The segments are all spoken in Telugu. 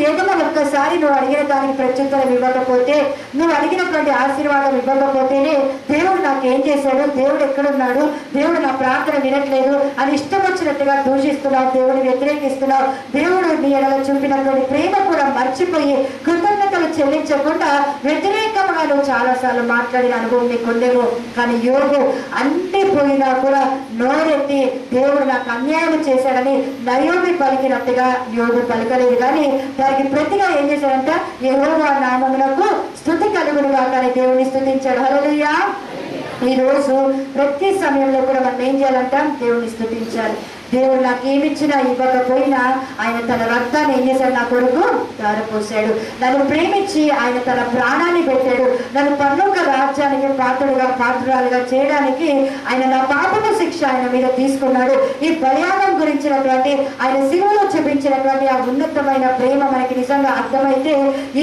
ఏదైనా ఒక్కసారి నువ్వు అడిగిన దానికి ప్రత్యుత్తరం ఇవ్వకపోతే, నువ్వు అడిగినటువంటి ఆశీర్వాదం ఇవ్వకపోతేనే దేవుడు నాకు ఏం చేశాడు, దేవుడు ఎక్కడున్నాడు, దేవుడు నా ప్రార్థన వినట్లేదు అని ఇష్టం వచ్చినట్టుగా దూషిస్తున్నావు, దేవుడిని వ్యతిరేకిస్తున్నావు. దేవుడు నీ ఎడల చూపినటువంటి ప్రేమ కూడా మర్చిపోయి కృతజ్ఞతలు చెల్లించకుండా వ్యతిరేకంగా నువ్వు చాలాసార్లు మాట్లాడిన అనుభవం నీకు ఉందేమో. కానీ యోబు అన్ని పోయినా కూడా నోరెత్తి దేవుడు నాకు అన్యాయం చేశాడని నయోమి పలికినట్టుగా యోబు పలకలేదు. కానీ దానికి ప్రతిగా ఏం చేశాడంట, యెహోవా నామమునకు స్తుతి కలుగునుగా కానీ దేవుని స్తుతించాడు. హల్లెలూయా. ఈ రోజు ప్రతి సమయంలో కూడా మనం ఏం చేయాలంట, దేవుని స్తుతించాలి. దేవుడు నాకు ఏమిచ్చినా ఇవ్వకపోయినా ఆయన తన రక్తాన్ని ఏం చేశాడు, నా కొరకు ధారపోసాడు. నన్ను ప్రేమించి ఆయన తన ప్రాణాన్ని పెట్టాడు. నన్ను పరలోక రాజ్యానికి పాత్రురాలుగా చేయడానికి ఆయన నా పాపము శిక్ష ఆయన మీద తీసుకున్నాడు. ఈ బలియాగం గురించినటువంటి ఆయన శిలువలో చూపించినటువంటి ఆ ఉన్నతమైన ప్రేమ మనకి నిజంగా అర్థమైతే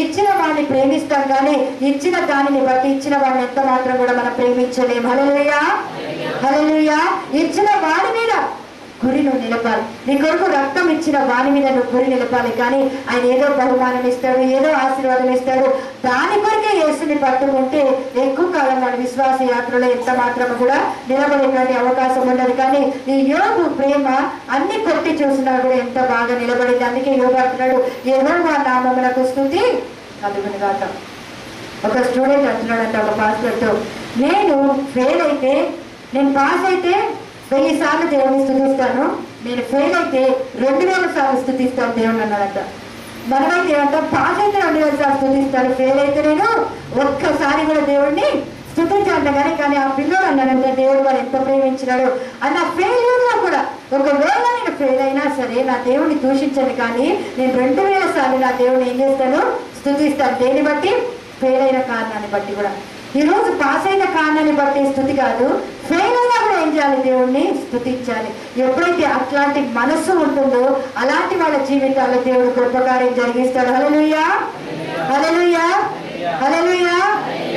ఇచ్చిన వాడిని ప్రేమిస్తాం, కానీ ఇచ్చిన దానిని బట్టి ఇచ్చిన వాడిని ఎంత మాత్రం కూడా మనం ప్రేమించలేం. హల్లెలూయా, హల్లెలూయా. ఇచ్చిన వాడి మీద గురి నువ్వు నిలపాలి. నీ కొరకు రక్తం ఇచ్చిన వాని మీద నువ్వు గురి నిలపాలి. కానీ ఆయన ఏదో బహుమానం ఇస్తాడు, ఏదో ఆశీర్వాదం ఇస్తాడు, దాని కొరకే యేసుని పట్టుకుంటే ఎక్కువ కాలం మన విశ్వాస యాత్రలో ఎంత మాత్రం కూడా నిలబడేటువంటి అవకాశం ఉండదు. కానీ ఈ యోబు ప్రేమ అన్ని కొట్టి చూసినా కూడా ఎంత బాగా నిలబడింది. అందుకే యోబు అంటున్నాడు, యెహోవా నామమునకు స్తుతి కలుగునుగాక. ఒక స్టూడెంట్ అంటున్నాడంట ఒక పాస్టర్తో, నేను ఫెయిల్ అయితే, నేను పాస్ అయితే 1000 సార్లు దేవుని స్తుతిస్తాను, నేను ఫెయిల్ అయితే 2000 సార్లు స్తుతిస్తాను దేవుని అన్నాడంట. మనమైతే ఏమంటాం, పాస్ అయితే 2000 సార్లు స్తుతిస్తాను, ఫెయిల్ అయితే నేను ఒక్కసారి కూడా దేవుడిని స్తుతించాలంట. కానీ ఆ పిల్లడు అన్నాడంటే దేవుడు వాడు ఎంత ప్రేమించినాడు అన్న ఫెయిల్యూర్లో కూడా, ఒకవేళ నేను ఫెయిల్ అయినా సరే నా దేవుడిని దూషించను, కానీ నేను 2000 సార్లు నా దేవుడిని ఏం చేస్తాను, స్తుతిస్తాను. దేని బట్టి? ఫెయిల్ అయిన కారణాన్ని బట్టి కూడా. ఈరోజు పాస్ అయిన కారణాన్ని బట్టి స్తుతి కాదు, ఫెయిల్ అయినా కూడా ఏం చేయాలి, దేవుణ్ణి స్తుతించాలి. ఎప్పుడైతే అట్లాంటి మనసు ఉంటుందో అలాంటి వాళ్ళ జీవితాల్లో దేవుడు గొప్ప కార్యం జరిగిస్తాడు. హల్లెలూయా, హల్లెలూయా, హల్లెలూయా.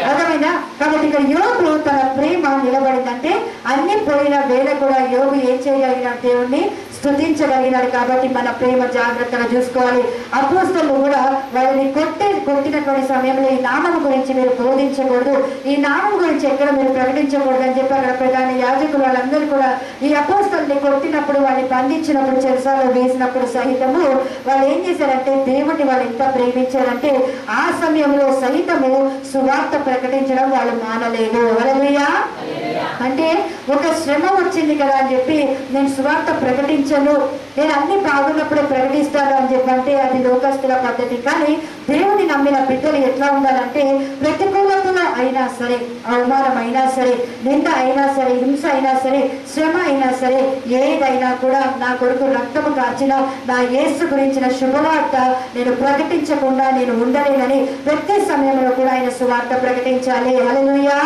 అర్థమైనా? కాబట్టి ఇక్కడ యోబు తన ప్రేమ నిలబడిందంటే అన్ని పోయిన వేళ కూడా యోబు ఏం చేయగలిగిన, దేవుణ్ణి స్తుతించగలిగినాడు. కాబట్టి మన ప్రేమ జాగ్రత్తగా చూసుకోవాలి. అపోస్తలులు కూడా వాళ్ళని కొట్టినటువంటి సమయంలో ఈ నామం గురించి మీరు బోధించకూడదు, ఈ నామం గురించి ఎక్కడ మీరు ప్రకటించకూడదు అని చెప్పి అక్కడ ప్రధాన యాజకులు వాళ్ళందరూ కూడా ఈ అపోస్తలుని కొట్టినప్పుడు, వాళ్ళని బంధించినప్పుడు, చెరసాలలో వేసినప్పుడు సహితము వాళ్ళు ఏం చేశారంటే దేవుణ్ణి వాళ్ళు ఎంత ప్రేమించారంటే ఆ సమయంలో సహితము సువార్త ప్రకటించడం వాళ్ళు మానలేదు. హల్లెలూయా. అంటే ఒక శ్రమ వచ్చింది కదా అని చెప్పి నేను సువార్త ప్రకటించను, నేను అన్ని బాగున్నప్పుడే ప్రకటిస్తాను అని చెప్పంటే అది లోకస్తుల పద్ధతి. కానీ దేవుని నమ్మిన బిడ్డలు ఎట్లా ఉండాలంటే ప్రతికూలతలో అయినా సరే, అవమానం అయినా సరే, నింద అయినా సరే, హింస అయినా సరే, శ్రమ అయినా సరే, ఏదైనా కూడా నా కొరకు రక్తము కార్చిన నా యేసు గురించిన శుభవార్త నేను ప్రకటించకుండా నేను ఉండలేనని ప్రతి సమయంలో కూడా ఆయన సువార్త ప్రకటించాలి. హల్లెలూయా.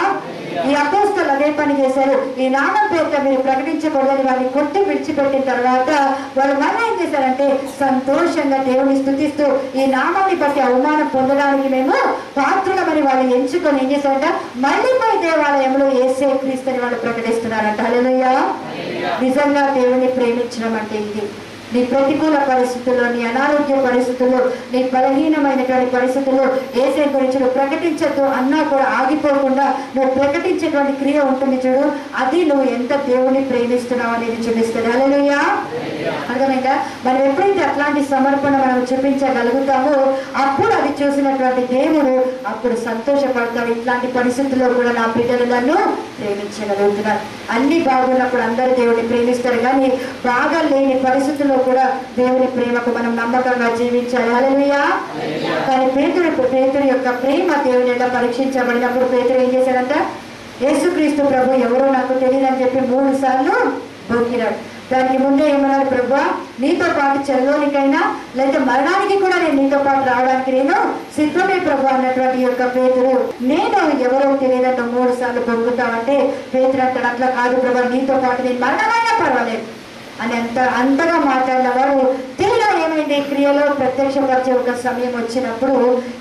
ఈ అపోస్తలు అదే పని చేశారు. ఈ నామం పేరుతో మీరు ప్రకటించకూడదని వారిని కొట్టి విడిచిపెట్టిన తర్వాత వాళ్ళు మళ్ళీ ఏం చేశారంటే సంతోషంగా దేవుని స్తుతిస్తూ ఈ నామాన్ని బట్టి అవమానం పొందడానికి మేము పాత్రులమని వాళ్ళు ఎంచుకొని ఏం చేశారంట, మళ్ళీ పోయి దేవాలయంలో యేసే క్రీస్తుని వాళ్ళు ప్రకటిస్తున్నారంట. హల్లెలూయా. నిజంగా దేవుని ప్రేమించడం అంటే ఇది. నీ ప్రతికూల పరిస్థితుల్లో, నీ అనారోగ్య పరిస్థితుల్లో, నీ బలహీనమైనటువంటి పరిస్థితుల్లో యేసే గురించి నువ్వు ప్రకటించద్దు అన్నా కూడా ఆగిపోకుండా నువ్వు ప్రకటించేటువంటి క్రియ ఉంటుంది చూడు, అది నువ్వు ఎంత దేవుని ప్రేమిస్తున్నావు అనేది చూపిస్తుంది. హల్లెలూయా. అర్థమైందా? మనం ఎప్పుడైతే అట్లాంటి సమర్పణ మనం చూపించగలుగుతామో అప్పుడు అది చూసినటువంటి దేవుడు అప్పుడు సంతోషపడతాడు. ఇట్లాంటి పరిస్థితుల్లో కూడా నా బిడ్డలు నన్ను ప్రేమించగలుగుతున్నారు. అన్ని బాగున్నప్పుడు అందరూ దేవుడిని ప్రేమిస్తారు, కానీ బాగా లేని పరిస్థితుల్లో కూడా దేవుని ప్రేమకు మనం నమ్మకంగా జీవించాలి. హల్లెలూయా. కానీ పేతురు యొక్క ప్రేమ దేవుని ఎలా పరీక్షించబడినప్పుడు పేతురు ఏం చేశాడంట, యేసుక్రీస్తు ప్రభు ఎవరో నాకు తెలియదని చెప్పి 3 సార్లు బొక్కినాడు. దానికి ముందే ఏమన్నాడు, ప్రభువా నీతో పాటు చెల్లోనికైనా లేదా మరణానికి కూడా నేను నీతో పాటు రావడానికి నేను సిద్ధమే ప్రభు అన్నటువంటి యొక్క పేతురు, నేను ఎవరో తెలియదంటే 3 సార్లు బొక్కుతామంటే పేతురు అంటాడు, అట్లా కాదు ప్రభు, నీతో పాటు నేను మరణమైనా పర్వాలేదు అని అంతగా మాట్లాడిన వాడు తీరా ఏమైంది, క్రియలో ప్రత్యక్షపరిచే ఒక సమయం వచ్చినప్పుడు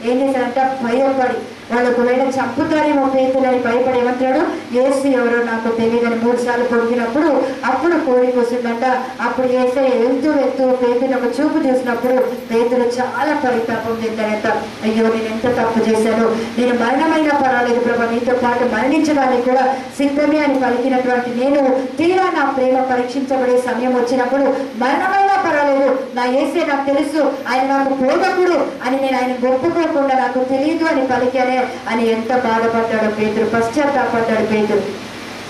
ఏం చేశాడంటే భయపడి వాళ్ళు ఒకవేళ చంపుతారేమో పేతులని భయపడి ఏమంటాడు, యేసు ఎవరో నాకు తెలియదని 3 సార్లు పొడిగినప్పుడు అప్పుడు కోడి కూసిందంట. అప్పుడు యేసయ్య వెళ్తూ పేతుని ఒక చూపు చూసినప్పుడు పేతులు చాలా పరితాపం చెందాడంట. అయ్యో నేను ఎంత తప్పు చేశాను, నేను మరణమైనా పర్వాలేదు ప్రభా, నీతో పాటు మరణించడానికి కూడా సిద్ధమే అని పలికినటువంటి నేను తీరా నా ప్రేమ పరీక్షించబడే సమయం వచ్చినప్పుడు మరణమైనా పర్వాలేదు, నా యేసే నాకు తెలుసు, ఆయన నాకు బోధకుడు అని నేను ఆయన ఒప్పుకోకుండా నాకు తెలియదు అని పలికానే అని ఎంత బాధపడ్డాడు పేతురు, పశ్చాత్తాపడ్డాడు పేతురు.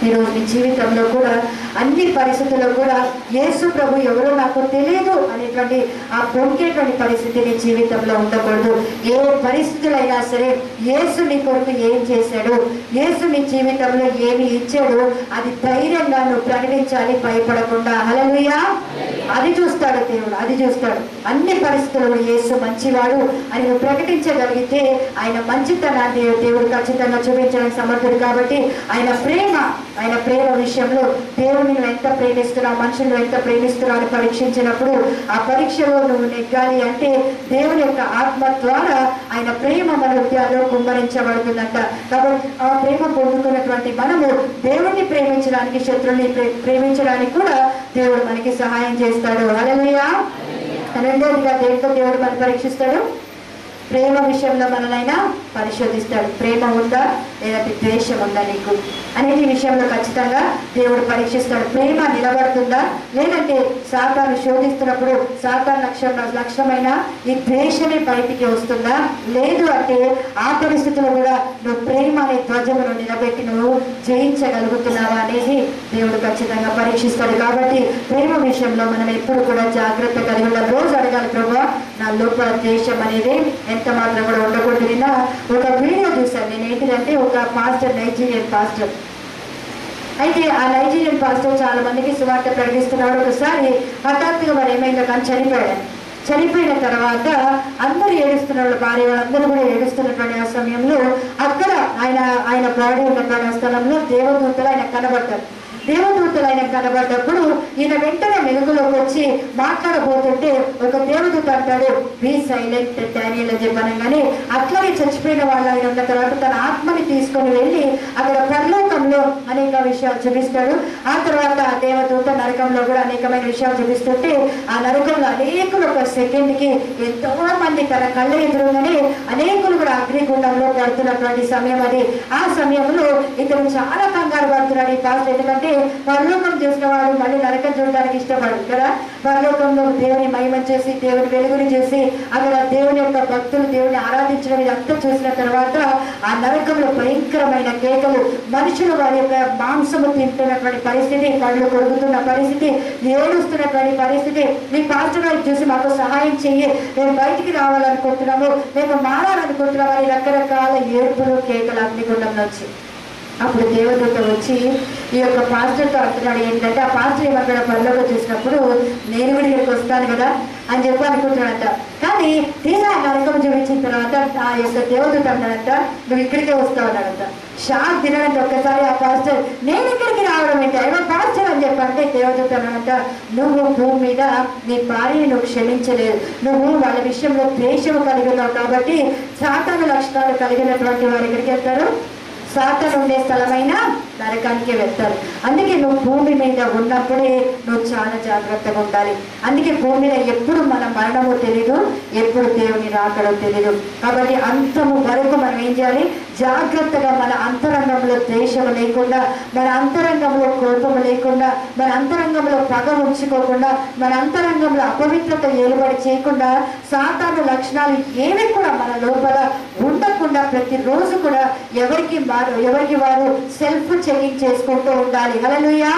ఈరోజు నీ జీవితంలో కూడా అన్ని పరిస్థితుల్లో కూడా యేసు ప్రభు ఎవరో నాకు తెలియదు అనేటువంటి ఆ పొంకేటువంటి పరిస్థితి నీ జీవితంలో ఉండకూడదు. ఏ పరిస్థితులైనా సరే యేసు నీ కొరకు ఏం చేశాడు, యేసు నీ జీవితంలో ఏమి ఇచ్చాడు అది ధైర్యంగా నువ్వు ప్రకటించాలి, భయపడకుండా. హల్లెలూయా. అది చూస్తాడు దేవుడు, అది చూస్తాడు. అన్ని పరిస్థితుల్లో యేసు మంచివాడు అని నువ్వు ప్రకటించగలిగితే ఆయన మంచితనాన్ని దేవుడు ఖచ్చితంగా చూపించడానికి సమర్థుడు. కాబట్టి ఆయన ప్రేమ విషయంలో దేవుడిని నువ్వు ఎంత ప్రేమిస్తున్నావు, మనుషులు ఎంత ప్రేమిస్తున్నావు అని పరీక్షించినప్పుడు ఆ పరీక్షలో నువ్వు నెగ్గాలి అంటే దేవుని యొక్క ఆత్మ ద్వారా ఆయన ప్రేమ మన హృదయాల్లో కుమ్మరించబడుతుందంట. కాబట్టి ఆ ప్రేమ పొందుకున్నటువంటి మనము దేవుణ్ణి ప్రేమించడానికి, శత్రువుని ప్రేమించడానికి కూడా దేవుడు మనకి సహాయం చేస్తాడు. హల్లెలూయా. రెండోదిగా దేంతో దేవుడు మనం పరీక్షిస్తాడు, ప్రేమ విషయంలో మననైనా పరిశోధిస్తాడు. ప్రేమ ఉందా లేదంటే ద్వేషం ఉందా నీకు అనేది విషయంలో ఖచ్చితంగా దేవుడు పరీక్షిస్తాడు. ప్రేమ నిలబడుతుందా లేదంటే సాతాను శోధిస్తున్నప్పుడు సాతాను లక్ష్యమైన ఈ ద్వేషమే బయటికి వస్తుందా, లేదు అంటే ఆ పరిస్థితుల్లో కూడా నువ్వు ప్రేమ అనే ధ్వజమును నిలబెట్టి నువ్వు జయించగలుగుతున్నావా అనేది దేవుడు ఖచ్చితంగా పరీక్షిస్తాడు. కాబట్టి ప్రేమ విషయంలో మనం ఎప్పుడు కూడా జాగ్రత్త కలిగి ఉండాలి. రోజు అడగాలి, ప్రభువా నా లోపల ద్వేషం అనేది ఎంత మాత్రం కూడా ఉండకూడదు. నిన్న ఒక వీడియో చూశాను నేను, ఏంటిదంటే ఒక పాస్టర్, నైజీరియన్ పాస్టర్. అయితే ఆ నైజీరియన్ పాస్టర్ చాలా మందికి సువార్త ప్రకటిస్తున్నాడు. ఒకసారి హఠాత్తుగా మరి ఏమైందో కానీ చనిపోయిన తర్వాత అందరూ ఏడుస్తున్నారు, భార్య వాళ్ళందరూ కూడా ఏడుస్తున్నటువంటి ఆ సమయంలో అక్కడ ఆయన బాడీ ఉన్నటువంటి ఆ స్థలంలో దేవదూతలు ఆయన కనబడతారు. దేవదూతలు ఆయన కనబడ్డప్పుడు ఈయన వెంటనే వెలుగులోకి వచ్చి మాట్లాడబోతుంటే ఒక దేవదూత అంటాడు, బీ సైలెంట్ డానియల్ అని చెప్పనగానే అట్లాగే చచ్చిపోయిన వాళ్ళు ఆయన ఉన్న తర్వాత తన ఆత్మని తీసుకొని వెళ్ళి అక్కడ పరలోకంలో అనేక విషయాలు చూపిస్తాడు. ఆ తర్వాత ఆ దేవదూత నరకంలో కూడా అనేకమైన విషయాలు చూపిస్తుంటే ఆ నరకంలో అనేకులు ఒక సెకండ్కి ఎంతో మంది తన కళ్ళ ఎదురుగానే అనేకులు కూడా అగ్నిగుండంలో పడుతున్నటువంటి సమయం అది. ఆ సమయంలో ఇతను చాలా కంగారు పడుతున్నాడు ఈ పాస్టర్. ఎందుకంటే పరలోకం చూసిన వాడు మళ్ళీ నరకం చూడడానికి ఇష్టపడు కదా. పరలోకంలో దేవుని మహిమ చేసి దేవుని వెలుగుని చేసి అక్కడ దేవుని యొక్క భక్తులు దేవుని ఆరాధించడం ఇదంతా చూసిన తర్వాత ఆ నరకంలో భయంకరమైన కేకలు, మనుషులు వారి యొక్క మాంసము తింటున్నటువంటి పరిస్థితి, కళ్ళు కొడుకుతున్న పరిస్థితి, ఏడుస్తున్నటువంటి పరిస్థితి. మీ పాస్టర్ గారికి చూసి మాకు సహాయం చెయ్యి, మేము బయటికి రావాలనుకుంటున్నాము, మేము మారాలనుకుంటున్నాము అని రకరకాల ఏడుపులు కేకలు అగ్నిగుండంలో వచ్చి అప్పుడు దేవదూత వచ్చి ఈ యొక్క పాస్టర్తో అంటున్నాడు ఏంటంటే, ఆ పాస్టర్ ఏమక్కడ పనిలోకి చూసినప్పుడు నేను కూడా ఇక్కడికి వస్తాను కదా అని చెప్పి అనుకుంటున్నాడంట. కానీ తీరా నరకం చూపించిన తర్వాత ఆ యొక్క దేవదూత అన్నాడంట, నువ్వు ఇక్కడికే వస్తావు అన్నాడంట. షాక్ తినడంటే ఒక్కసారి ఆ పాస్టర్ నేను ఇక్కడికి రావడం ఏంటి, అయినా పాస్టర్ అని చెప్పంటే దేవదూత అన్నాడంట, నువ్వు భూమి మీద నీ భార్యని నువ్వు క్షమించలేదు, నువ్వు వాళ్ళ విషయంలో ద్వేషము కలిగి ఉన్నావు కాబట్టి సాతాను లక్షణాలు కలిగినటువంటి వారు ఎక్కడికి వెళ్తారు, సాతాను ఉండే స్థలమైన నరకానికి వెళ్తారు. అందుకే నువ్వు భూమి మీద ఉన్నప్పుడే నువ్వు చాలా జాగ్రత్తగా ఉండాలి. అందుకే భూమి మీద ఎప్పుడు మన మరణము తెలీదు, ఎప్పుడు దేవుని రాకడో తెలీదు. కాబట్టి అంతము వరకు మనం ఏం చేయాలి, జాగ్రత్తగా మన అంతరంగంలో ద్వేషము లేకుండా, మన అంతరంగంలో కోపము లేకుండా, మన అంతరంగంలో పగ ఉంచుకోకుండా, మన అంతరంగంలో అపవిత్రత ఏలుబడి చేయకుండా, సాతాను లక్షణాలు ఏవి కూడా మన లోపల ఉండకుండా ప్రతిరోజు కూడా ఎవరికి వారు సెల్ఫ్ చెకింగ్ చేసుకుంటూ ఉండాలి. హల్లెలూయా,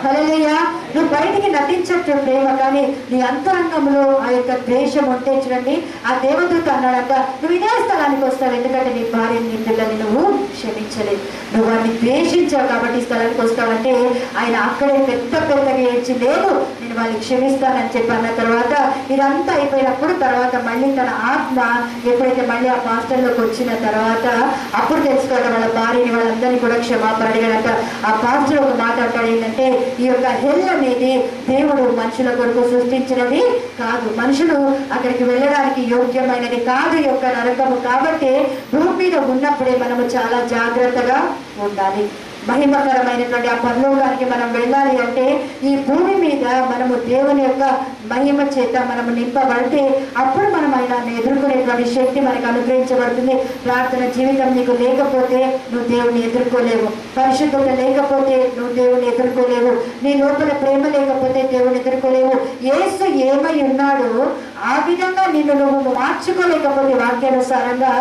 హల్లెలూయా. నువ్వు బయటికి నటించచ్చు ప్రేమ, కానీ నీ అంతరంగంలో ఆ యొక్క ద్వేషం ఉంటే చూడండి, ఆ దేవదూత అన్నాడంట, నువ్వు ఇదే స్థలానికి వస్తావు ఎందుకంటే నీ భార్యని నీ పిల్లల్ని నువ్వు క్షమించలేదు, నువ్వు వారిని ద్వేషించావు కాబట్టి ఈ స్థలానికి వస్తావంటే ఆయన అక్కడే పెద్దగా ఏడ్చి, లేదు నేను వాళ్ళని క్షమిస్తానని చెప్పి అన్న తర్వాత ఇదంతా అయిపోయినప్పుడు తర్వాత మళ్ళీ తన ఆత్మ ఎప్పుడైతే మళ్ళీ ఆ పాస్టర్లోకి వచ్చిన తర్వాత అప్పుడు తెలుసుకోవడం వాళ్ళ భార్యని వాళ్ళందరినీ కూడా క్షమాపణ అడిగాడంట. ఆ పాస్టర్ ఒక మాట అంటాడు ఏంటంటే, ఈ యొక్క హెల్ అనేది దేవుడు మనుషుల కొరకు సృష్టించినది కాదు. మనుషులు అక్కడికి వెళ్ళడానికి యోగ్యమైనది కాదు ఈ యొక్క నరకము. కాబట్టి భూమి మీద ఉన్నప్పుడే మనము చాలా జాగ్రత్తగా ఉండాలి. మహిమకరమైనటువంటి ఆ పరలోకానికి మనం వెళ్ళాలి అంటే ఈ భూమి మీద మనము దేవుని యొక్క మహిమ చేత మనము నింపబడితే అప్పుడు మనం ఆయనను ఎదుర్కొనేటువంటి శక్తి మనకు అనుగ్రహించబడుతుంది. ప్రార్థన జీవితం నీకు లేకపోతే నువ్వు దేవుని ఎదుర్కోలేవు. పరిశుద్ధత లేకపోతే నువ్వు దేవుని ఎదుర్కోలేవు. నీ లోపల ప్రేమ లేకపోతే దేవుని ఎదుర్కోలేవు. యేసు ఏమై ఉన్నాడో ఆ విధంగా నిన్ను నువ్వు మార్చుకోలేకపోతే వాక్యానుసారంగా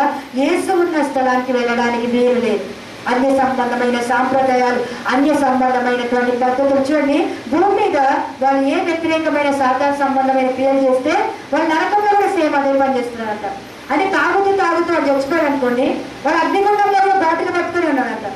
యేసు ఉన్న స్థలానికి వెళ్ళడానికి వీలు లేదు. అన్య సంబంధమైన సాంప్రదాయాలు, అన్య సంబంధమైనటువంటి పద్ధతులు చూడండి. భూమి మీద వాళ్ళు ఏ వ్యతిరేకమైన సాతాను సంబంధమైన క్రియలు చేస్తే వాళ్ళు నరకంలో కూడా సేమ్ అదే పని చేస్తున్నారంట. అంటే తాగుతూ వాడు చచ్చిపోయాడు అనుకోండి, వాడు అగ్నిగుండంలో కూడా బాటిల్ పట్టుకుని ఉన్నాడంట.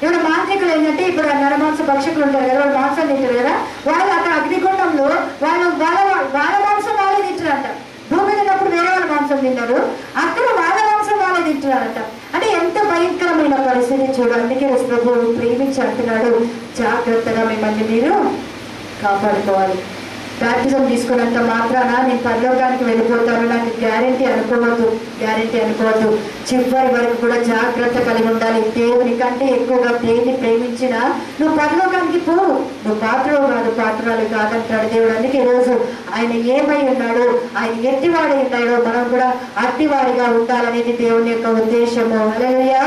ఇప్పుడు మాంత్రికులు ఏంటంటే ఇప్పుడు నరమాంస భక్షకులు ఉంటారు కదా, వాళ్ళు మాంసం తింటారు కదా, వాళ్ళు అక్కడ అగ్నిగుండంలో వాళ్ళ మాంసం వాళ్ళే తింటారంట. భూమి మీద ఉన్నప్పుడు వేరే వాళ్ళ మాంసం తిన్నారు, అక్కడ వాళ్ళ మాంసం వాళ్ళే తింటున్నారంట. అంటే ఎంత భయంకరమైన పరిస్థితి చూడు. అందుకే ప్రభువు ప్రేమించి అంటున్నాడు, జాగ్రత్తగా మిమ్మల్ని మీరు కాపాడుకోవాలి. బ్యాప్టిజం తీసుకున్నంత మాత్రాన నేను పరలోకానికి వెళ్ళిపోతాను నాకు గ్యారెంటీ అనుకోవద్దు. చివరి వరకు కూడా జాగ్రత్త కలిగి ఉండాలి. దేవుని కంటే ఎక్కువగా దేవుని ప్రేమించినా నువ్వు పరలోకానికి పోవు. నువ్వు పాత్రలు కాదంటాడు దేవుడు. అందుకే ఈరోజు ఆయన ఏమై ఉన్నాడో, ఆయన ఎట్టివాడై ఉన్నాడో మనం కూడా అట్టివాడిగా ఉండాలనేది దేవుని యొక్క ఉద్దేశము. హల్లెలూయా.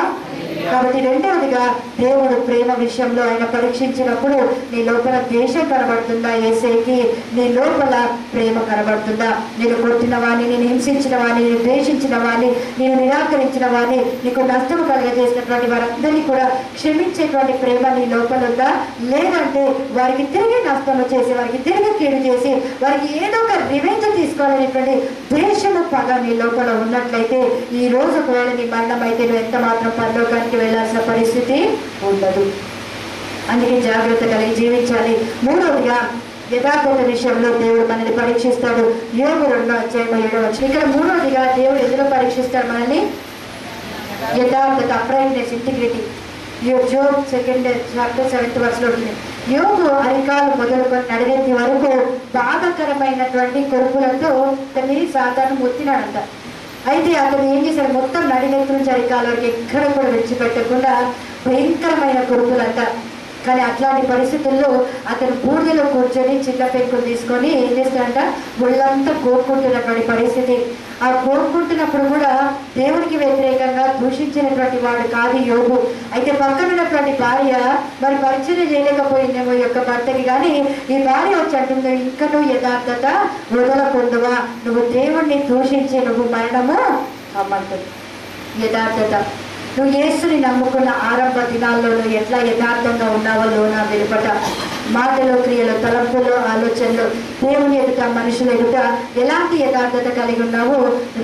కాబట్టి రెండవదిగా దేవుడు ప్రేమ విషయంలో ఆయన పరీక్షించినప్పుడు నీ లోపల ద్వేషం కనబడుతుందా యేసయ్యకి? నీ లోపల ప్రేమ కనబడుతుందా? నేను కొట్టిన వాడిని, నేను హింసించిన వాడిని, నేను ద్వేషించిన వాడిని, నేను నిరాకరించిన వాడిని, నీకు నష్టము కలగజేసినటువంటి వారందరినీ కూడా క్షమించేటువంటి ప్రేమ నీ లోపల ఉందా? లేదంటే వారికి తిరిగి నష్టము చేసి, వారికి తిరిగి కీడు చేసి, వారికి ఏదో ఒక రివెంజ్ తీసుకోవాలనేటువంటి ద్వేషము పగ నీ లోపల ఉన్నట్లయితే ఈ రోజు ఒకవేళ నీ మరణం అయితే నువ్వు ఎంత మాత్రం పరలోకానికి వెళ్ళాల్సిన పరిస్థితి ఉండదు. అందుకే జాగ్రత్త కలిగి జీవించాలి. మూడవదిగా యథార్థత విషయంలో దేవుడు మనల్ని పరీక్షిస్తాడు. యోబు 2:7 ఇక్కడ మూడవదిగా దేవుడు ఎందులో పరీక్షిస్తాడు మనల్ని? యథార్థత, uprightness, integrity. Job 2nd chapter 7th verse లో ఉంటుంది. యోబు అరికాలు మొదలుకొని నడినెత్తి వరకు బాధకరమైనటువంటి కొరుకులతో అతన్ని సాతాను మొత్తినాడంట. అయితే అతను ఏం చేశాడు? మొత్తం నడినెత్తి నుంచి అరికాల వరకు ఎక్కడ కూడా విడిచిపెట్టకుండా భయంకరమైన కొరుకులంట. కానీ అట్లాంటి పరిస్థితుల్లో అతను బూడిదలో కూర్చొని చిన్న పెంకులు తీసుకొని ఏం చేస్తాడంట? ఒళ్ళంతా కోరుకుంటున్నటువంటి పరిస్థితి. ఆ కోరుకుంటున్నప్పుడు కూడా దేవునికి వ్యతిరేకంగా దూషించినటువంటి వాడు కాదు యోబు. అయితే పక్కన ఉన్నటువంటి భార్య మరి పరిచయం చేయలేకపోయిందేమో ఈ యొక్క భర్తకి. కానీ ఈ భార్య వచ్చి అంటుంది, ఇంకా నువ్వు యథార్థత వదలకుందువా? నువ్వు దేవుణ్ణి దూషించి నువ్వు మరణము అమ్మంటుంది. యథార్థత, నువ్వు యేసుని నమ్ముకున్న ఆరంభ దినాల్లో నువ్వు ఎట్లా యథార్థంగా ఉన్నావో లోన వెలుపట, మాటలో, క్రియలో, తలంపులో, ఆలోచనలో, దేవుని ఎదుట, మనుషుల ఎదుట ఎలాంటి యథార్థత కలిగి ఉన్నావో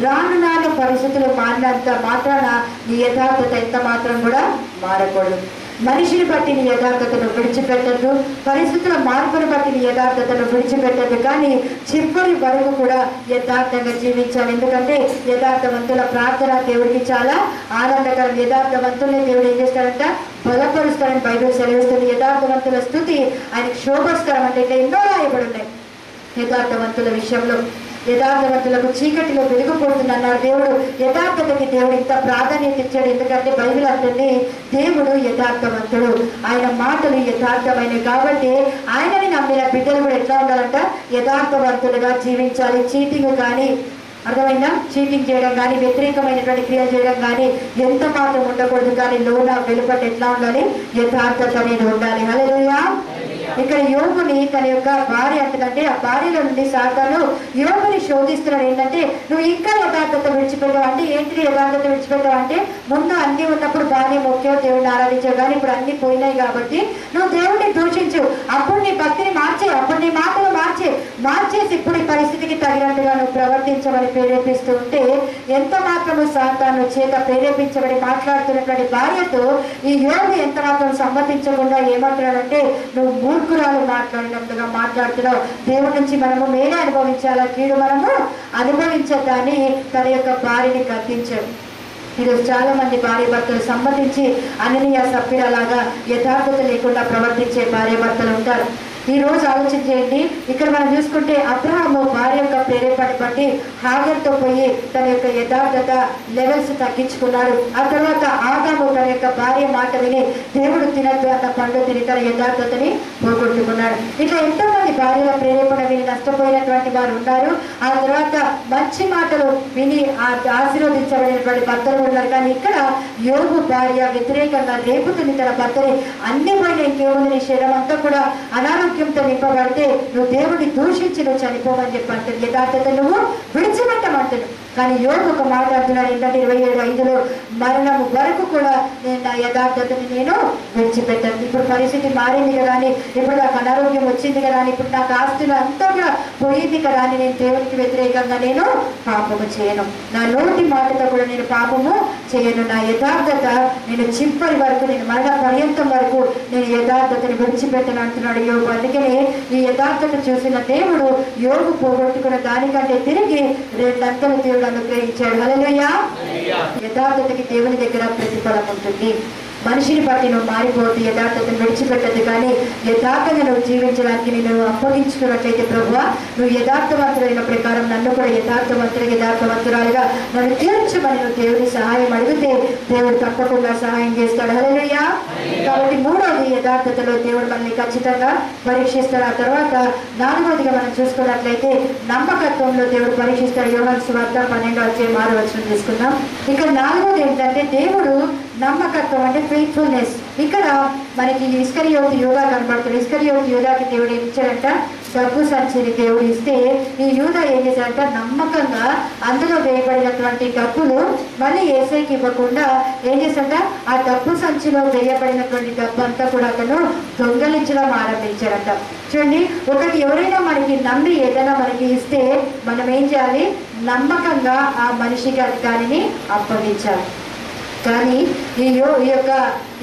రాను పరిస్థితులు మారినంత మాత్రాన నీ యథార్థత ఎంత మాత్రం కూడా మారకూడదు. మనిషిని బట్టి నీ యథార్థతను విడిచిపెట్టద్దు, పరిస్థితుల మార్పును బట్టి నీ యథార్థతను విడిచిపెట్టద్దు. కానీ చివరి వరకు కూడా యథార్థంగా జీవించాలి. ఎందుకంటే యథార్థవంతుల ప్రార్థన దేవుడికి చాలా ఆనందకరం. యథార్థవంతుల్ని దేవుడు ఏం చేస్తాడంట? బలపరుస్తాడని బైబిల్ సెలవిస్తుంది. యథార్థవంతుల స్థుతి ఆయనకు శోభస్కరం. అంటే ఇట్లా ఎన్నో రాయబడి ఉన్నాయి యథార్థవంతుల విషయంలో. యథార్థవంతులకు చీకటిలో వెలుగుపడుతుంది అన్నాడు దేవుడు. యథార్థతకి దేవుడు ఇంత ప్రాధాన్యత ఇచ్చాడు. ఎందుకంటే బైబిల్ అంటుంది దేవుడు యథార్థవంతుడు, ఆయన మాటలు యథార్థమైనవి. కాబట్టి ఆయనని నమ్మిన బిడ్డలు కూడా ఎట్లా ఉండాలంట? యథార్థవంతులుగా జీవించాలి. చీటింగ్ కానీ, అర్థమైందా? చీటింగ్ చేయడం కానీ, వ్యతిరేకమైనటువంటి క్రియలు చేయడం కానీ ఎంత మాత్రం ఉండకూడదు. కానీ లోన వెలుపట ఎట్లా ఉండాలి? యథార్థత అనేది ఉండాలి. హల్లెలూయా. ఇక్కడ యోగుని తన యొక్క భార్య అంటుందంటే ఆ భార్యలో నుండి సాతాను యోగుని శోధిస్తున్నాడు. ఏంటంటే నువ్వు ఇంకా యథార్థత విడిచిపెట్టావు. అంటే ఏంటిది యథార్థత విడిచిపెట్టావు అంటే ముందు అన్ని ఉన్నప్పుడు బాగానే మొక్కావు, దేవుడిని ఆరాధించావు. కానీ ఇప్పుడు అన్ని పోయినాయి కాబట్టి నువ్వు దేవుడిని దూషించు. అప్పుడు నీ భక్తిని మార్చే, అప్పుడు నీ మాటలు మార్చేసి ఇప్పుడు ఈ పరిస్థితికి తగినట్టుగా నువ్వు ప్రవర్తించమని ప్రేరేపిస్తూ ఉంటే ఎంత మాత్రము సాతాను చేత ప్రేరేపించబడి మాట్లాడుతున్నటువంటి భార్యతో ఈ యోగు ఎంత మాత్రం సమ్మతించకుండా ఏమంటున్నాడంటే నువ్వు మూర్ఖురాలు మాట్లాడినట్టుగా మాట్లాడుతున్నావు. దేవుడి నుంచి మనము మేలే అనుభవించాలా, కీడు మనము అనుభవించద్దని తన యొక్క భార్యని గద్దించాడు. ఈరోజు చాలా మంది భార్య భర్తలు సంబంధించి అననీయ సభ్యుల లాగా యథార్థత లేకుండా ప్రవర్తించే భార్య భర్తలు ఉంటారు. ఈ రోజు ఆలోచన చేయండి. ఇక్కడ మనం చూసుకుంటే అబ్రహాము భార్య యొక్క ప్రేరేపణ బట్టి హాగర్తో పోయి తన యొక్క యథార్థత లెవెల్స్ తగ్గించుకున్నాడు. ఆ తర్వాత ఆదాము తన యొక్క భార్య మాట విని దేవుడు తినద్దు అన్న పండు తిని తన యథార్థతని పోగొట్టుకున్నాడు. ఇట్లా ఎంతో మంది భార్యల ప్రేరేపణ విని నష్టపోయినటువంటి వారు ఉన్నారు. ఆ తర్వాత మంచి మాటలు విని ఆశీర్వదించబడినటువంటి భర్తలు ఉన్నారు. కానీ ఇక్కడ యోబు భార్య వ్యతిరేకంగా రేపుతుంది తన భర్తని. అన్ని పోయిన ఇంకేముంది, నీ శరీరం అంతా కూడా అనారోగ్యంతో నింపబడితే నువ్వు దేవుడిని దూషించి నువ్వు చనిపోమని చెప్పి అంటాడు. యథార్థత నువ్వు విడిచిపెట్టమంటాడు. కానీ యోగు ఒక మాట అంటున్నాడు ఏంటంటే 27:5 మరణము వరకు కూడా నేను నా యథార్థతని నేను విడిచిపెట్టాను. ఇప్పుడు పరిస్థితి మారింది కదా అని, ఇప్పుడు నాకు అనారోగ్యం వచ్చింది కదా అని, ఇప్పుడు నాకు ఆస్తులు అంతగా పోయింది కదా అని నేను దేవునికి వ్యతిరేకంగా నేను పాపము చేయను. నా నోటి మాటతో కూడా నేను పాపము చేయను. నా యథార్థత నేను చివరి వరకు, నేను మరణ పర్యంతం వరకు నేను యథార్థతని విడిచిపెట్టను అంటున్నాడు యోగు. అందుకనే ఈ యథార్థత చూసిన దేవుడు యోగు పోగొట్టుకున్న దానికంటే తిరిగి 2 దేవుడు అనుగ్రహించాడు. హల్లెలూయా. యథార్థతకి దేవుని దగ్గర ప్రతిఫలం ఉంటుంది. మనిషిని బట్టి నువ్వు మారిపోతే యథార్థతను విడిచిపెట్టదు. కానీ యథార్థంగా నువ్వు జీవించడానికి నేను అప్పగించుకున్నట్లయితే ప్రభువా నువ్వు యథార్థవంతులైన ప్రకారం నన్ను కూడా యథార్థవంతురాలుగా నన్ను తీర్చమని నువ్వు దేవుని సహాయం అడిగితే దేవుడు తప్పకుండా సహాయం చేస్తాడు. హల్లెలూయా. కాబట్టి 3వది యథార్థతలో దేవుడు మనల్ని ఖచ్చితంగా పరీక్షిస్తాడు. ఆ తర్వాత 4వదిగా మనం చూసుకున్నట్లయితే నమ్మకత్వంలో దేవుడు పరీక్షిస్తాడు. యోహాను సువార్త 12:6 తీసుకుందాం. ఇక్కడ 4వది ఏంటంటే దేవుడు నమ్మకత్వం అంటే ఫెయిత్ఫుల్నెస్. ఇక్కడ మనకి ఇస్కరియోతు యూదా కనబడుతుంది. ఇస్కరియోతు యూదాకి దేవుడు ఏం ఇచ్చాడంట, డబ్బు సంచిని దేవుడు ఇస్తే ఈ యూదా ఏం చేశాడంట, నమ్మకంగా అందులో వేయబడినటువంటి డబ్బులు మళ్ళీ యేసయ్యకి ఇవ్వకుండా ఏం చేశాడంట, ఆ డబ్బు సంచిలో వేయబడినటువంటి డబ్బు అంతా కూడా అతను దొంగలించడం ఆరంభించాడంట. చూడండి, ఒకటి ఎవరైనా మనకి నమ్మి ఏదైనా మనకి ఇస్తే మనం ఏం చేయాలి, నమ్మకంగా ఆ మనిషికి దానిని అప్పగించాలి. కానీ ఈ యొక్క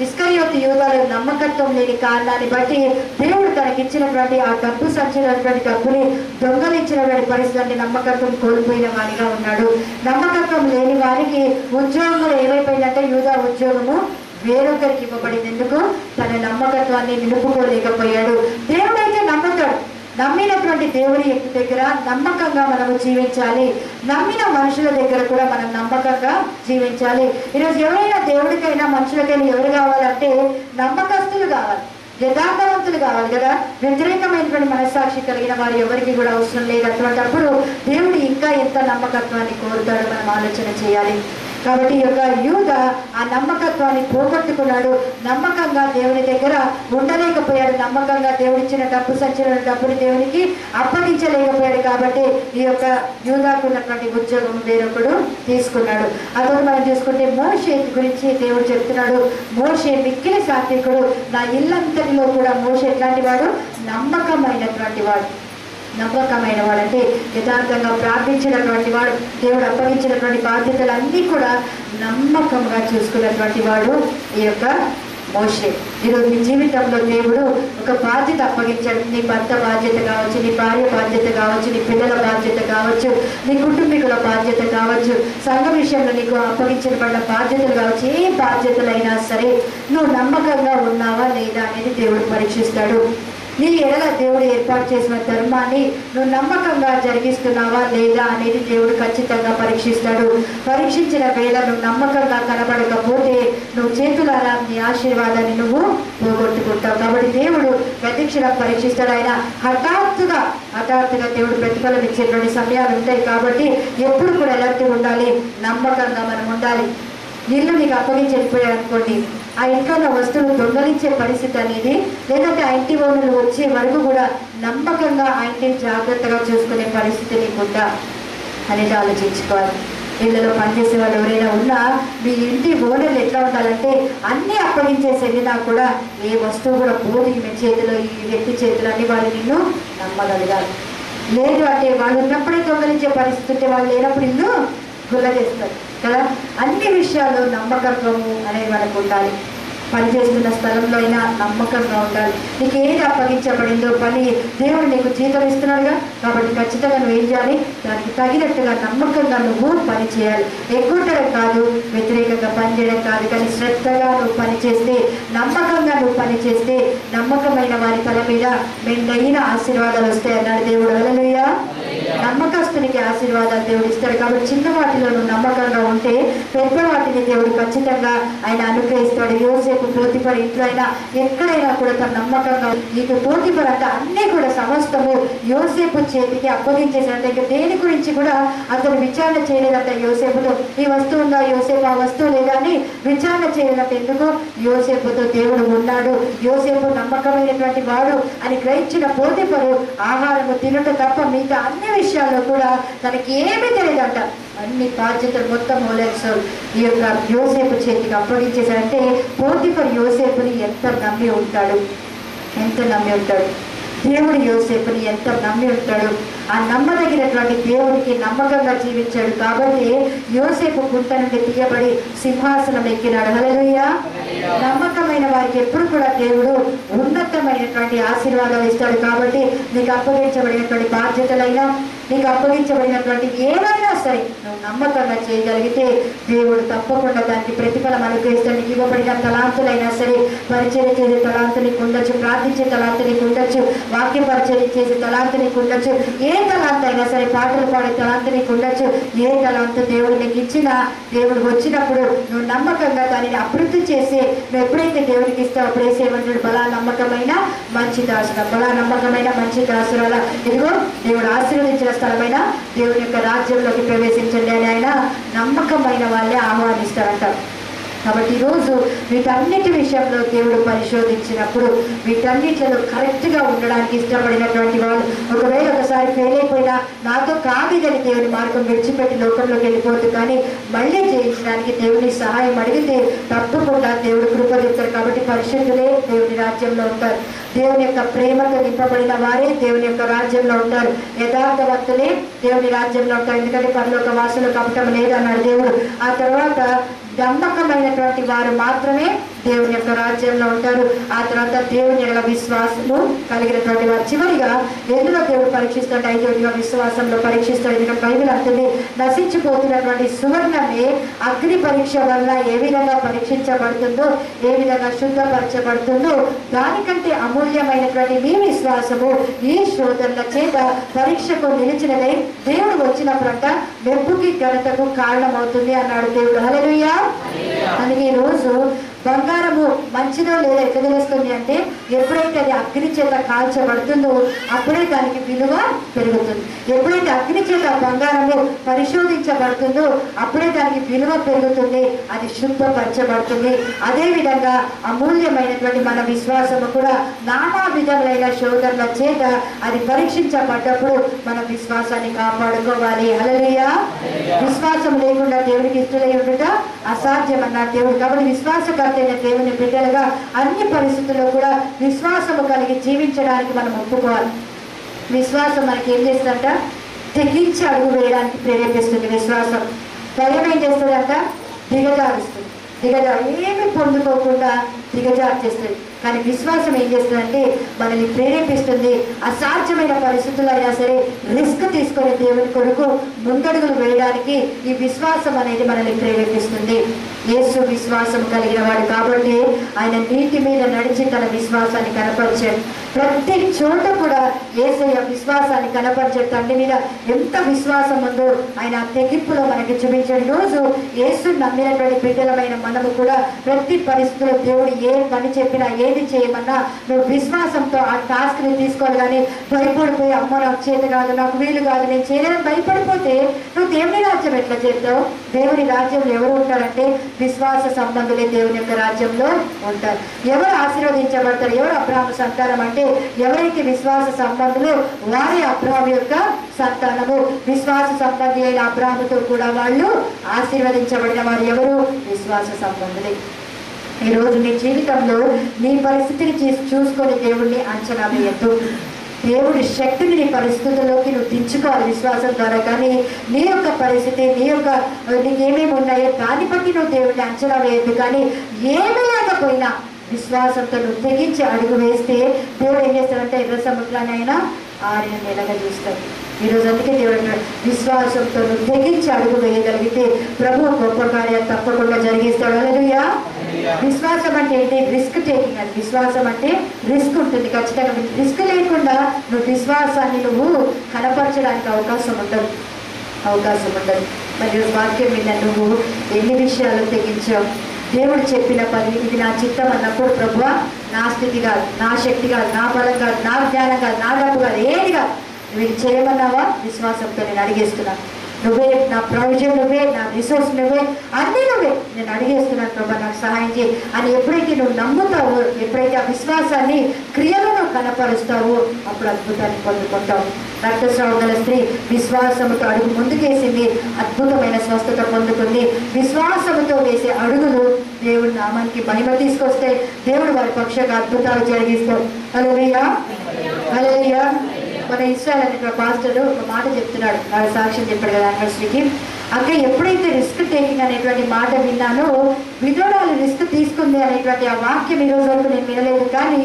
ఇస్కరియోతు యూదాలో నమ్మకత్వం లేని కారణాన్ని బట్టి దేవుడు తనకిచ్చినటువంటి ఆ డబ్బు సంచినటువంటి డబ్బుని దొంగలించినటువంటి పరిస్థితి, నమ్మకత్వం కోల్పోయిన వాడిగా ఉన్నాడు. నమ్మకత్వం లేని వారికి ఉద్యోగంలో ఏమైపోయిందంటే యూదా ఉద్యోగము వేరొకరికి ఇవ్వబడింది. ఎందుకు? తన నమ్మకత్వాన్ని నిలుపుకోలేకపోయాడు. దేవుడైతే నమ్ముతాడు. నమ్మినటువంటి దేవుని దగ్గర నమ్మకంగా మనము జీవించాలి. నమ్మిన మనుషుల దగ్గర కూడా మనం నమ్మకంగా జీవించాలి. ఈరోజు ఎవరైనా దేవుడికైనా మనుషులకైనా ఎవరు కావాలంటే నమ్మకస్తులు కావాలి, యథార్థవంతులు కావాలి కదా. వ్యతిరేకమైనటువంటి మనస్సాక్షి కలిగిన వారు ఎవరికి కూడా అవసరం లేదు. అటువంటిప్పుడు దేవుడు ఇంకా ఎంత నమ్మకత్వాన్ని కోరుతాడో మనం ఆలోచన చేయాలి. కాబట్టి ఈ యొక్క యూదా ఆ నమ్మకత్వాన్ని పోగొట్టుకున్నాడు. నమ్మకంగా దేవుని దగ్గర ఉండలేకపోయాడు. నమ్మకంగా దేవుడిచ్చిన డబ్బు సంచిన డబ్బుని దేవునికి అప్పగించలేకపోయాడు. కాబట్టి ఈ యొక్క యూదాకు ఉన్నటువంటి ఉద్యోగం వేరొకడు తీసుకున్నాడు. అతను మనం చూసుకుంటే మోషే గురించి దేవుడు చెప్తున్నాడు. మోషే మిక్కిలి సాత్వికుడు. నా ఇల్లంతటిలో కూడా మోషే ఎట్లాంటి వాడు, నమ్మకమైనటువంటి వాడు. నమ్మకమైన వాడంటే యథార్థంగా ప్రార్థించినటువంటి వాడు, దేవుడు అప్పగించినటువంటి బాధ్యతలన్నీ కూడా నమ్మకంగా చూసుకున్నటువంటి వాడు ఈ యొక్క మోషే. ఈరోజు నీ జీవితంలో దేవుడు ఒక బాధ్యత అప్పగించాడు. నీ భర్త బాధ్యత కావచ్చు, నీ భార్య బాధ్యత కావచ్చు, నీ పిల్లల బాధ్యత కావచ్చు, నీ కుటుంబీకుల బాధ్యత కావచ్చు, సంఘ విషయంలో నీకు అప్పగించబడ్డ బాధ్యతలు కావచ్చు. ఏ బాధ్యతలైనా సరే నువ్వు నమ్మకంగా ఉన్నావా లేదా అనేది దేవుడు పరీక్షిస్తాడు. నీ ఎడల దేవుడు ఏర్పాటు చేసిన ధర్మాన్ని నువ్వు నమ్మకంగా జరిగిస్తున్నావా లేదా అనేది దేవుడు ఖచ్చితంగా పరీక్షిస్తాడు. పరీక్షించిన వేళ నువ్వు నమ్మకంగా కనబడకపోతే నువ్వు చేతులారా నీ ఆశీర్వాదాన్ని నువ్వు పోగొట్టుకుంటావు. కాబట్టి దేవుడు ప్రతిక్షణం పరీక్షిస్తాడు. ఆయన హఠాత్తుగా దేవుడు ప్రతిఫలం ఇచ్చేటువంటి సమయాలు ఉంటాయి. కాబట్టి ఎప్పుడు కూడా ఎలాంటి ఉండాలి, నమ్మకంగా మనం ఉండాలి. ఇల్లు నీకు అప్పగించి వెళ్ళిపోయాడు అనుకోండి, ఆ ఇంట్లో ఉన్న వస్తువులు దొంగలించే పరిస్థితి అనేది, లేదంటే ఆ ఇంటి ఓనర్లు వచ్చే వరకు కూడా నమ్మకంగా ఆ ఇంటిని జాగ్రత్తగా చూసుకునే పరిస్థితి నీకుందా అనేది ఆలోచించుకోవాలి. ఇళ్లలో పనిచేసే వాళ్ళు ఎవరైనా ఉన్నా మీ ఇంటి ఓనర్లు ఎట్లా ఉండాలంటే అన్నీ అప్పగించేసి వెళ్ళినా కూడా ఏ వస్తువు కూడా పోదు ఈమె చేతిలో, ఈ వ్యక్తి చేతిలో అని వాళ్ళు నిన్ను నమ్మగలగాలి. లేదు అంటే వాళ్ళు ఉన్నప్పుడే దొంగలించే పరిస్థితి ఉంటే వాళ్ళు లేనప్పుడు ఇల్లు గుల్ల చేస్తారు కదా. అన్ని విషయాల్లో నమ్మకత్వము అనేది మనకు ఉండాలి. పనిచేస్తున్న స్థలంలో అయినా నమ్మకంగా ఉండాలి. నీకు ఏది అప్పగించబడిందో పని దేవుడు నీకు జీతం ఇస్తున్నాడుగా, కాబట్టి ఖచ్చితంగా నువ్వు ఏం చేయాలి, దానికి తగినట్టుగా నమ్మకంగా నువ్వు పని చేయాలి. ఎగ్గొట్టడం కాదు, వ్యతిరేకంగా పనిచేయడం కాదు, కానీ శ్రద్ధగా నువ్వు పని చేస్తే, నమ్మకంగా నువ్వు పని చేస్తే నమ్మకమైన వారి తల మీద మెండైన ఆశీర్వాదాలు వస్తాయి అన్నాడు దేవుడు. హల్లెలూయా. నమ్మకస్తునికి ఆశీర్వాదాలు దేవుడు ఇస్తాడు. కాబట్టి చిన్న వాటిలో నువ్వు నమ్మకంగా ఉంటే పెద్ద వాటిని దేవుడు ఖచ్చితంగా ఆయన అనుగ్రహిస్తాడు. యోసేపు పోతిఫర్ ఇంట్లో అయినా ఎక్కడైనా కూడా తన నమ్మకంగా, నీకు పోతిఫర్ అంతా అన్నీ కూడా సమస్తము యోసేపు చేతికి అప్పగించేసినంత, ఇంకా దేని గురించి కూడా అతను విచారణ చేయలేదంట. యోసేపుతో ఈ వస్తువు ఉందా, యోసేపు ఆ వస్తువు లేదా అని విచారణ చేయలేదంట. ఎందుకు? యోసేపుతో దేవుడు ఉన్నాడు, యోసేపు నమ్మకమైనటువంటి వాడు అని గ్రహించిన పోతిఫరు ఆహారము తినడం తప్ప మిగతా అన్ని విషయాల్లో కూడా తనకి ఏమీ తెలియదంట. అన్ని బాధ్యతలు మొత్తం మూలెక్సో ఈ యొక్క యోసేపు చేతికి అప్పగించేశారంటే పోతిఫర్ యోసేపుని ఎంత నమ్మి ఉంటాడు, ఎంత నమ్మి ఉంటాడు. దేవుడు యోసేపుని ఎంత నమ్మి ఉంటాడు. ఆ నమ్మదగినటువంటి దేవుడికి నమ్మకంగా జీవించాడు కాబట్టి యోసేపు గుంట నుండి తీయబడి సింహాసనం ఎక్కినాడు. హల్లెలూయా. నమ్మకమైన వారికి ఎప్పుడు కూడా దేవుడు ఉన్నతమైనటువంటి ఆశీర్వాదాలు ఇస్తాడు. కాబట్టి నీకు అప్పగించబడినటువంటి బాధ్యతలైనా, నీకు అప్పగించబడినటువంటి ఏమైనా సరే నువ్వు నమ్మకంగా చేయగలిగితే దేవుడు తప్పకుండా దానికి ప్రతిఫలం అనుగ్రహిస్తాడు. నీకు ఇవ్వబడిన తలాంతులైనా సరే, పరిచయం చేసే తలాంతు నీకు ఉండొచ్చు, ప్రార్థించే తలాంతు నీకు ఉండొచ్చు, వాక్య పరిచయం చేసే తలాంతు నీకు ఉండొచ్చు, ఏ తలాంతు అయినా సరే, పాటలు పాడే తలాంతు నీకు ఉండొచ్చు. ఏ తలాంతు దేవుడు నీకు ఇచ్చినా దేవుడు వచ్చినప్పుడు నువ్వు నమ్మకంగా దానిని అభివృద్ధి చేసి నువ్వు ఎప్పుడైతే దేవుడికి ఇస్తావు అప్పుడేసేమంటాడు, బలా నమ్మకమైన మంచి దాసుడు, బలా నమ్మకమైన మంచి దాసురాల, ఇదిగో దేవుడు ఆశీర్వదించిన స్థలమైన దేవుని యొక్క రాజ్యంలోకి ప్రవేశించండి అని ఆయన నమ్మకమైన వాళ్ళే ఆహ్వానిస్తారంట. కాబట్టి ఈరోజు వీటన్నిటి విషయంలో దేవుడు పరిశోధించినప్పుడు వీటన్నిటిలో కరెక్ట్గా ఉండడానికి ఇష్టపడినటువంటి వాళ్ళు ఒకవేళ ఒకసారి ఫెయిల్ అయిపోయినా నాతో కాదని దేవుని మార్గం విడిచిపెట్టి లోకంలోకి వెళ్ళిపోతుంది, కానీ మళ్ళీ జయించడానికి దేవుని సహాయం అడిగితే తప్పకుండా దేవుడు కృప చెప్తారు. కాబట్టి పరిశుద్ధులే దేవుని రాజ్యంలో ఉంటారు. దేవుని యొక్క ప్రేమతో నింపబడిన వారే దేవుని యొక్క రాజ్యంలో ఉంటారు. యథార్థవంతులే దేవుని రాజ్యంలో ఉంటారు. ఎందుకంటే పరలోక వాసులు కపటం లేదన్నాడు దేవుడు. ఆ తర్వాత నమ్మకమైనటువంటి వారు మాత్రమే దేవుని యొక్క రాజ్యంలో ఉంటారు. ఆ తర్వాత దేవుని యొక్క విశ్వాసము కలిగినటువంటి వారు. చివరిగా ఎందులో దేవుడు పరీక్షిస్తాడు? ఐదవదిగా విశ్వాసంలో పరీక్షిస్తాడు. ఎందుకంటే బైబిల్ అంటుంది, నశించిపోతున్నటువంటి సువర్ణమే అగ్ని పరీక్ష వల్ల ఏ విధంగా పరీక్షించబడుతుందో, ఏ విధంగా శుద్ధపరచబడుతుందో దానికంటే అమూల్యమైనటువంటి మీ విశ్వాసము ఈ శోధనల చేత పరీక్షకు నిలిచినదై దేవుడు వచ్చినప్పుడంట మెప్పుకి ఘనతకు కారణమవుతుంది అన్నాడు దేవుడు. హల్లెలూయా. అందుకే ఈరోజు బంగారము మంచిదో లేదా ఎట్లా తెలుస్తుంది అంటే, ఎప్పుడైతే అది అగ్ని చేత కాల్చబడుతుందో అప్పుడే దానికి విలువ పెరుగుతుంది. ఎప్పుడైతే అగ్ని చేత బంగారము పరిశోధించబడుతుందో అప్పుడే దానికి విలువ పెరుగుతుంది, అది శుద్ధపరచబడుతుంది. అదేవిధంగా అమూల్యమైనటువంటి మన విశ్వాసము కూడా నానా విధములైన శోధనల చేత అది పరీక్షించబడ్డప్పుడు మన విశ్వాసాన్ని కాపాడుకోవాలి. హల్లెలూయా. విశ్వాసం లేకుండా దేవుడికి ఇష్టలై ఉండుట అసాధ్యం అన్నాడు దేవుడు. కాబట్టి విశ్వాసకర్త దేవుని బిడ్డలుగా అన్ని పరిస్థితుల్లో కూడా విశ్వాసము కలిగి జీవించడానికి మనం ఒప్పుకోవాలి. విశ్వాసం మనకి ఏం చేస్తుందంట? తెగించి అడుగు వేయడానికి ప్రేరేపిస్తుంది. విశ్వాసం భయం ఏం చేస్తుందంట? దిగజారుస్తుంది. ఏమి పొందుకోకుండా దిగజారు చేస్తుంది. కానీ విశ్వాసం ఏం చేస్తుందంటే మనల్ని ప్రేరేపిస్తుంది. అసాధ్యమైన పరిస్థితుల్లో అయినా సరే రిస్క్ తీసుకొని దేవుని కొరకు ముందడుగులు వేయడానికి ఈ విశ్వాసం అనేది మనల్ని ప్రేరేపిస్తుంది. యేసు విశ్వాసం కలిగిన వాడు కాబట్టి ఆయన నీటి మీద నడిచి తన విశ్వాసాన్ని కనపరిచాడు. ప్రతి చోట కూడా యేసయ్య విశ్వాసాన్ని కనపరిచాడు. తండ్రి మీద ఎంత విశ్వాసం ఉందో ఆయన తెగింపులో మనకి చూపించాడు. రోజు యేసు నమ్మినటువంటి బిడ్డలమైన మనము కూడా ప్రతి పరిస్థితుల్లో దేవుడు ఏ పని చెప్పినా ఏది చేయమన్నా నువ్వు విశ్వాసంతో ఆ టాస్క్ ని తీసుకోవాలి. కానీ భయపడిపోయి అమ్మ నాకు చేత కాదు, నాకు వీలు కాదు, నేను చేయలేదని భయపడిపోతే నువ్వు దేవుని రాజ్యం ఎట్లా చేస్తావు? దేవుని రాజ్యంలో ఎవరు ఉంటారంటే విశ్వాస సంబంధులే దేవుని యొక్క రాజ్యంలో ఉంటారు. ఎవరు ఆశీర్వదించబడతారు? ఎవరు అబ్రాహాము సంతానం అంటే ఎవరైతే విశ్వాస సంబంధులు వారి అబ్రాహాము యొక్క సంతానము. విశ్వాస సంబంధి అయిన అబ్రాహాముతో కూడా వాళ్ళు ఆశీర్వదించబడిన వారు ఎవరు? విశ్వాస సంబంధులే. ఈరోజు నీ జీవితంలో నీ పరిస్థితిని చూసుకొని దేవుణ్ణి అంచనా వేయద్దు. దేవుడి శక్తిని నీ పరిస్థితుల్లోకి నువ్వు దించుకోవాలి విశ్వాసం ద్వారా. కానీ నీ యొక్క పరిస్థితి, నీకేమేమి ఉన్నాయో దాన్ని బట్టి నువ్వు దేవుడిని అంచనా వేయద్దు. కానీ ఏమీ లేకపోయినా విశ్వాసంతో నువ్వు తెగించి అడుగు వేస్తే దేవుడు ఏం చేస్తాడంటే ఎర్ర సముద్రాన్ని అయినా ఆరిన నెలగా చూస్తాడు. ఈరోజు అందుకే దేవుడు విశ్వాసంతో నువ్వు తెగించి అడుగు వేయగలిగితే ప్రభు గొప్ప కార్యాలు తప్పకుండా జరిగిస్తాడు. హల్లెలూయా. విశ్వాసం అంటే ఏంటి? Risk taking. అది విశ్వాసం అంటే రిస్క్ ఉంటుంది ఖచ్చితంగా. రిస్క్ లేకుండా నువ్వు విశ్వాసాన్ని నువ్వు కనపరచడానికి అవకాశం ఉండదు. మరి వాక్యం విన్న నువ్వు ఎన్ని విషయాలు తెగించావు? దేవుడు చెప్పిన పని ఇది నా చిత్తం అన్నప్పుడు ప్రభువా నా స్థితి కాదు, నా శక్తి కాదు, నా బలం కాదు, నా జ్ఞానం కాదు, నా డబ్బు కాదు, ఏది కాదు, నువ్వు ఇది చేయమన్నావా? విశ్వాసంతో నేను అడిగేస్తున్నాను. నువ్వే నా ప్రొవిజన్, నువ్వే నా రిసోర్స్, నువ్వే అన్నీ నువ్వే, నేను అడిగేస్తున్నాను ప్రభా నాకు సహాయం చేయి అని ఎప్పుడైతే నువ్వు నమ్ముతావో, ఎప్పుడైతే ఆ విశ్వాసాన్ని క్రియలో నువ్వు కనపరుస్తావో అప్పుడు అద్భుతాన్ని పొందుకుంటావు. రక్తస్రావం గల స్త్రీ విశ్వాసముతో అడుగు ముందుకేసింది, అద్భుతమైన స్వస్థత పొందుకుంది. విశ్వాసముతో వేసే అడుగులు దేవుడి నామానికి మహిమ తీసుకొస్తే దేవుడు వారి పక్షంగా అద్భుతాలు జరిగిస్తాడు. హల్లెలూయా, హల్లెలూయా. మన ఇస్రాయల్ అనే పాస్టర్ ఒక మాట చెప్తున్నాడు, వాడు సాక్ష్యం చెప్పాడు కదా యూనివర్సిటీకి. అక్క ఎప్పుడైతే రిస్క్ టేకింగ్ అనేటువంటి మాట విన్నానో, విధవరాలు రిస్క్ తీసుకుంది అనేటువంటి ఆ వాక్యం ఈరోజు వరకు నేను వినలేదు. కానీ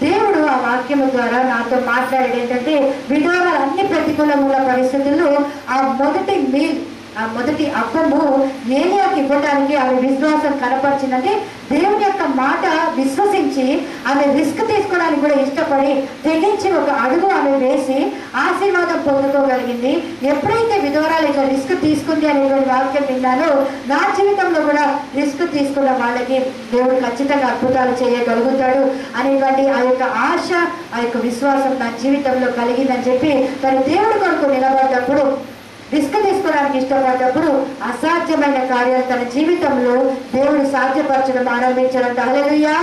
దేవుడు ఆ వాక్యము ద్వారా నాతో మాట్లాడేది ఏంటంటే, విధవరాలు అన్ని ప్రతికూలమైన పరిస్థితుల్లో ఆ మొదటి అప్పము ఏలియాకి ఇవ్వడానికి ఆమె విశ్వాసం కనపరిచిందంటే దేవుని యొక్క మాట విశ్వసించి ఆమె రిస్క్ తీసుకోవడానికి కూడా ఇష్టపడి తెగించి ఒక అడుగు ఆమె వేసి ఆశీర్వాదం పొందుకోగలిగింది. ఎప్పుడైతే విధవరాలు ఇట్లా రిస్క్ తీసుకుంది అనేటువంటి వాక్యం విన్నానో, నా జీవితంలో కూడా రిస్క్ తీసుకున్న వాళ్ళకి దేవుడు ఖచ్చితంగా అద్భుతాలు చేయగలుగుతాడు అనేటువంటి ఆ యొక్క ఆశ, ఆ యొక్క విశ్వాసం నా జీవితంలో కలిగిందని చెప్పి తను దేవుడి కొరకు నిలబడ్డప్పుడు, రిస్క్ తీసుకోవడానికి ఇష్టపడ్డప్పుడు అసాధ్యమైన కార్యాలు తన జీవితంలో దేవుడు సాధ్యపరచడం ఆరంభించాడంట. హల్లెలూయా.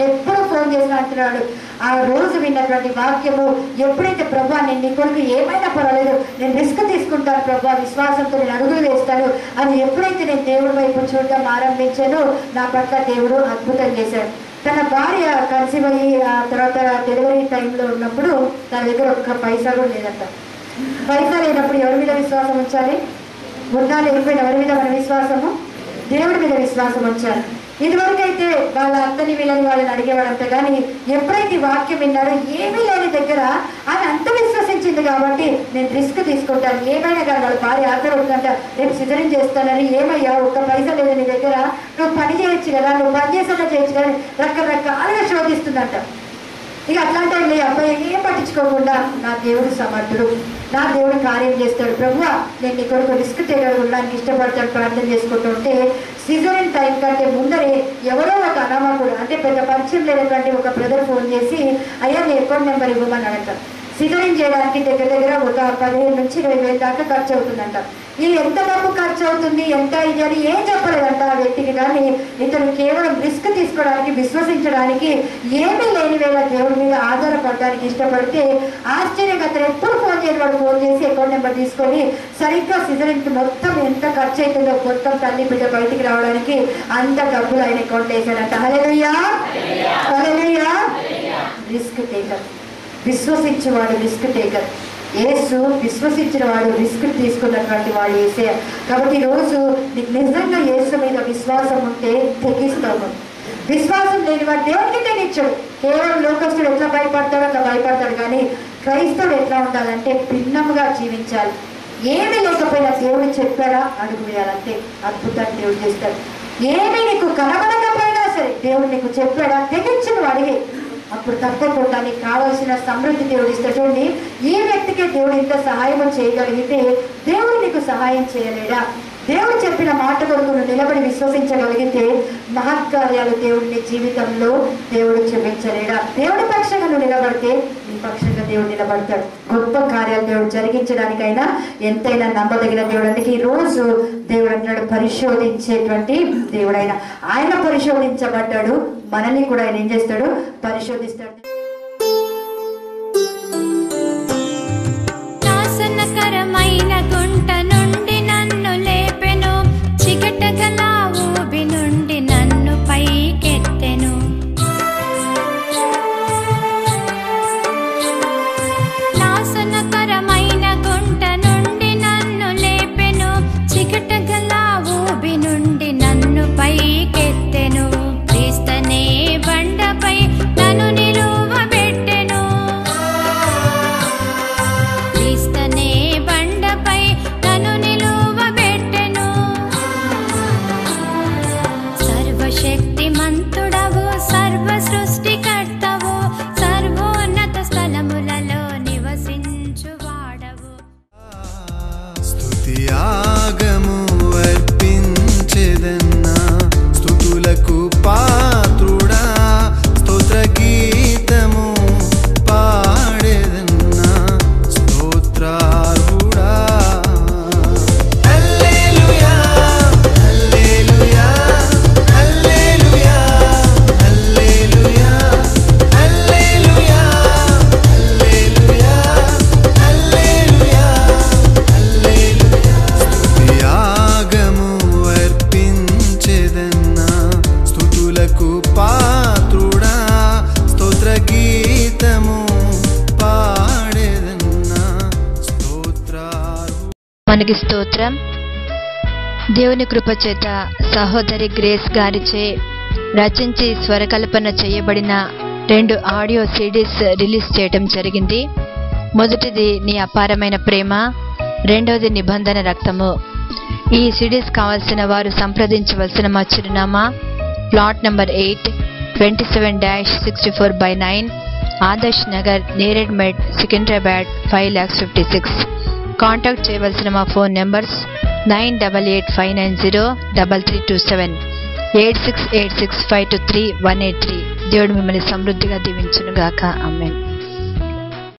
ఎప్పుడు ఫోన్ చేసిన అంటున్నాడు, ఆ రోజు విన్నటువంటి వాక్యము ఎప్పుడైతే ప్రభా నేను నీ కొరకు ఏమైనా పర్వాలేదు, నేను రిస్క్ తీసుకుంటాను ప్రభా, విశ్వాసంతో నేను అడుగులు వేస్తాను అని ఎప్పుడైతే నేను దేవుడి వైపు చూడడం ఆరంభించానో నా పట్ల దేవుడు అద్భుతం చేశాడు. తన భార్య కన్సీవ్ అయ్యి ఆ తర్వాత డెలివరీ టైంలో ఉన్నప్పుడు తన దగ్గర ఒక్క పైసా కూడా లేదంట. పైసా లేనప్పుడు ఎవరి మీద విశ్వాసం ఉంచాలి? ఉన్నాళ్ళు వెళ్ళిపోయిన ఎవరి మీద మన విశ్వాసము? దేవుడి మీద విశ్వాసం ఉంచాలి. ఇదివరకైతే వాళ్ళ అత్తని వీళ్ళని వాళ్ళని అడిగేవాడంట. కానీ ఎప్పుడైతే వాక్యం విన్నాడో ఏమీ లేని దగ్గర ఆయన అంత విశ్వసించింది కాబట్టి నేను రిస్క్ తీసుకుంటాను, ఏమైనా కానీ వాళ్ళ భార్య ఆఖరుందంట రేపు సిజరింగ్ చేస్తానని, ఏమయ్యా ఒక్క పైసా లేదు నీ దగ్గర, నువ్వు పని చేయొచ్చు కదా, నువ్వు పని చేసేలా చేయొచ్చు కదా, రకరకాలుగా శోధిస్తుందంట. ఇక అట్లాంటి టైంలో అబ్బాయి ఏం పట్టించుకోకుండా నా దేవుడు సమర్థుడు, నా దేవుడు కార్యం చేస్తాడు ప్రభువా, నేను నీ కొరకు రిస్క్ చేయడానికి ఇష్టపడతాడు ప్రార్థన చేసుకుంటుంటే సిజరీన్ టైం కంటే ముందరే ఎవరో ఒక అనామకుడు, అంటే పెద్ద పరిచయం లేనటువంటి ఒక బ్రదర్ ఫోన్ చేసి అయ్యా నీ అకౌంట్ నెంబర్ ఇవ్వమని అడగట. సిజరీన్ చేయడానికి దగ్గర ఒక 15,000 నుంచి 20,000 దాకా ఖర్చు అవుతుందంట. ఇది ఎంత డబ్బు ఖర్చు అవుతుంది, ఎంత ఇది అని ఏం చెప్పలేదంట ఆ వ్యక్తికి. కానీ ఇతను కేవలం రిస్క్ తీసుకోవడానికి, విశ్వసించడానికి, ఏమీ లేని వేళ దేవుడి మీద ఆధారపడడానికి ఇష్టపడితే ఆశ్చర్యంగా అతను ఎప్పుడు ఫోన్ చేయడం, ఫోన్ చేసి అకౌంట్ నెంబర్ తీసుకొని సరిగ్గా సిజరీన్కి మొత్తం ఎంత ఖర్చు అవుతుందో మొత్తం తల్లి బిడ్డ బయటికి రావడానికి అంత డబ్బులు ఆయన అకౌంట్ వేశాడంట. Hallelujah, hallelujah. రిస్క్ టేకర్, విశ్వసించేవాడు రిస్క్ టేకర్. యేసు విశ్వసించిన వాడు, రిస్క్ తీసుకున్నటువంటి వాడు యేసే. కాబట్టి ఈరోజు నీకు నిజంగా యేసు మీద విశ్వాసం ఉంటే తెగిస్తావు. విశ్వాసం లేని వాడు దేవుడికి తెగించడు. కేవలం లోకస్తుడు ఎట్లా భయపడతాడో అట్లా భయపడతాడు. కానీ క్రైస్తవుడు ఎట్లా ఉండాలంటే భిన్నంగా జీవించాలి. ఏమీ లేకపోయినా దేవుడు చెప్పాడా అడుగు వేయాలంటే అద్భుతాన్ని దేవుడు చేస్తాడు. ఏమీ నీకు కనబడకపోయినా సరే దేవుడు నీకు చెప్పాడా తెగించిన వాడికి అప్పుడు తప్పకుండా నీకు కావాల్సిన సమృద్ధి దేవుడు ఇస్తాడు. చూడండి, ఈ వ్యక్తికే దేవుడు ఇంత సహాయం చేయగలిగితే దేవుడు నీకు సహాయం చేయలేడా? దేవుడు చెప్పిన మాట కొరకు నువ్వు నిలబడి విశ్వసించగలిగితే మహత్కార్యాలు దేవుడిని జీవితంలో దేవుడు చూపించలేడా? దేవుడి పక్షంగా నువ్వు నిలబడితే నీ పక్షంగా దేవుడు నిలబడతాడు. గొప్ప కార్యాలు దేవుడు జరిగించడానికైనా ఎంతైనా నమ్మదగిన దేవుడు. అందుకే ఈ రోజు దేవుడు అంటున్నాడు పరిశోధించేటువంటి దేవుడైనా. ఆయన పరిశోధించబడ్డాడు, మనల్ని కూడా ఆయన ఏం చేస్తాడు? పరిశోధిస్తాడు. నాశనకరమైన గుంట నుండి నన్ను లేపెను, చికటగల ఊబి నుండి నన్ను పైకెత్తెను. మనకి స్తోత్రం. దేవుని కృపచేత సహోదరి గ్రేస్ గారిచే రచించి స్వరకల్పన చేయబడిన 2 ఆడియో సిడీస్ రిలీజ్ చేయడం జరిగింది. మొదటిది నీ అపారమైన ప్రేమ, రెండవది నిబంధన రక్తము. ఈ సిడీస్ కావాల్సిన వారు సంప్రదించవలసిన మా చిరునామా ప్లాట్ నంబర్ 8, 27-64/9, ఆదర్శ్ నగర్, నేరేడ్ మెడ్, సికింద్రాబాద్ 5,56,000. కాంటాక్ట్ చేయవలసిన మా ఫోన్ నెంబర్స్ 9885903327, 8686523183. దేవుడు మిమ్మల్ని సమృద్ధిగా దీవించునుగాక. ఆమేన్.